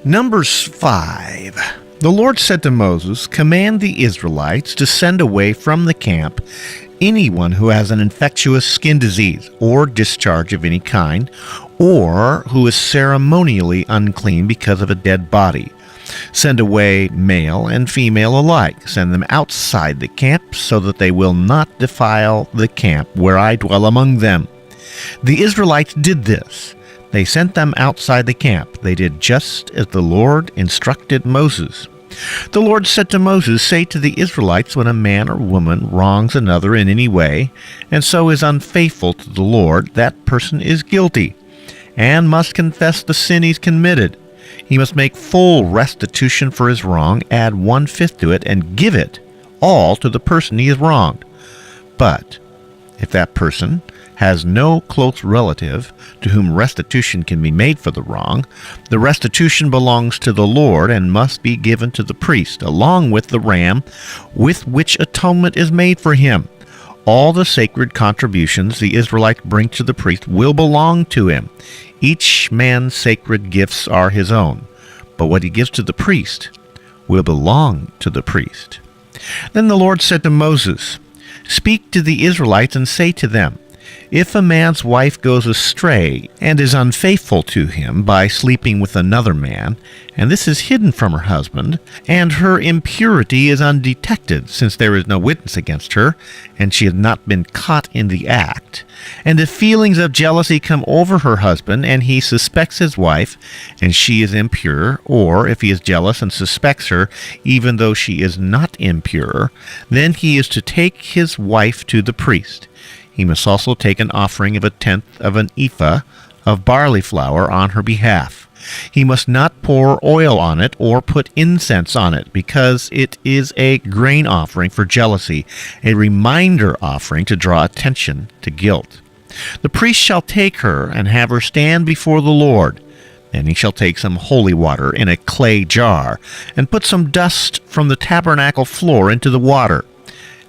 Numbers 5. The Lord said to Moses, "Command the Israelites to send away from the camp anyone who has an infectious skin disease or discharge of any kind, or who is ceremonially unclean because of a dead body. Send away male and female alike. Send them outside the camp so that they will not defile the camp where I dwell among them." The Israelites did this. They sent them outside the camp. They did just as the Lord instructed Moses. The Lord said to Moses, "Say to the Israelites, when a man or woman wrongs another in any way, and so is unfaithful to the Lord, that person is guilty, and must confess the sin he's committed. He must make full restitution for his wrong, add 1/5 to it, and give it all to the person he has wronged. But if that person has no close relative to whom restitution can be made for the wrong, the restitution belongs to the Lord and must be given to the priest, along with the ram with which atonement is made for him. All the sacred contributions the Israelites bring to the priest will belong to him. Each man's sacred gifts are his own, but what he gives to the priest will belong to the priest." Then the Lord said to Moses, "Speak to the Israelites and say to them, if a man's wife goes astray and is unfaithful to him by sleeping with another man, and this is hidden from her husband, and her impurity is undetected, since there is no witness against her, and she has not been caught in the act, and if feelings of jealousy come over her husband, and he suspects his wife, and she is impure, or if he is jealous and suspects her, even though she is not impure, then he is to take his wife to the priest. He must also take an offering of 1/10 of an ephah of barley flour on her behalf. He must not pour oil on it or put incense on it, because it is a grain offering for jealousy, a reminder offering to draw attention to guilt. The priest shall take her and have her stand before the Lord. Then he shall take some holy water in a clay jar and put some dust from the tabernacle floor into the water.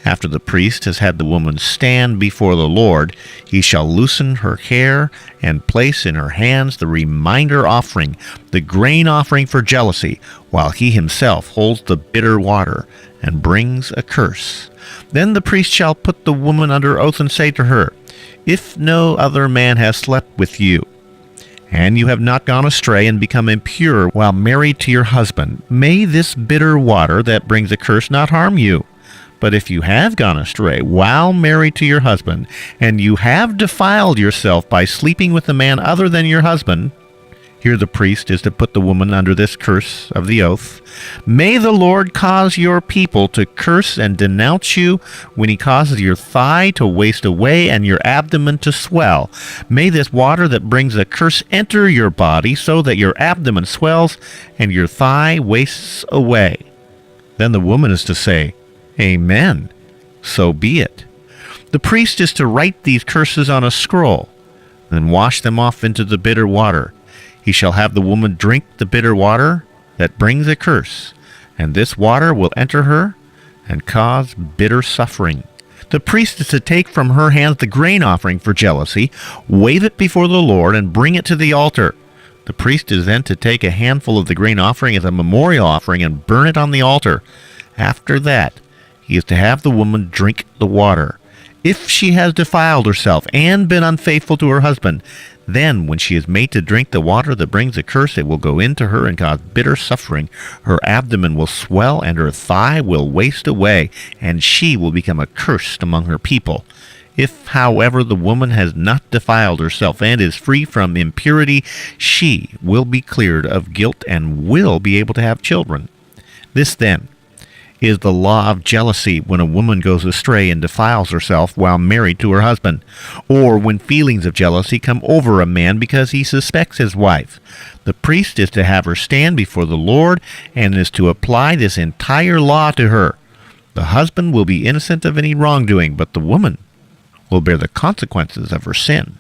After the priest has had the woman stand before the Lord, he shall loosen her hair and place in her hands the reminder offering, the grain offering for jealousy, while he himself holds the bitter water and brings a curse. Then the priest shall put the woman under oath and say to her, "If no other man has slept with you, and you have not gone astray and become impure while married to your husband, may this bitter water that brings a curse not harm you. But if you have gone astray while married to your husband, and you have defiled yourself by sleeping with a man other than your husband," here the priest is to put the woman under this curse of the oath, "may the Lord cause your people to curse and denounce you when he causes your thigh to waste away and your abdomen to swell. May this water that brings a curse enter your body so that your abdomen swells and your thigh wastes away." Then the woman is to say, "Amen, so be it." The priest is to write these curses on a scroll, then wash them off into the bitter water. He shall have the woman drink the bitter water that brings a curse, and this water will enter her and cause bitter suffering. The priest is to take from her hands the grain offering for jealousy, wave it before the Lord, and bring it to the altar. The priest is then to take a handful of the grain offering as a memorial offering and burn it on the altar. After that, he is to have the woman drink the water. If she has defiled herself and been unfaithful to her husband, then when she is made to drink the water that brings a curse, it will go into her and cause bitter suffering. Her abdomen will swell and her thigh will waste away, and she will become accursed among her people. If, however, the woman has not defiled herself and is free from impurity, she will be cleared of guilt and will be able to have children. This, then, is the law of jealousy when a woman goes astray and defiles herself while married to her husband, or when feelings of jealousy come over a man because he suspects his wife. The priest is to have her stand before the Lord and is to apply this entire law to her. The husband will be innocent of any wrongdoing, but the woman will bear the consequences of her sin.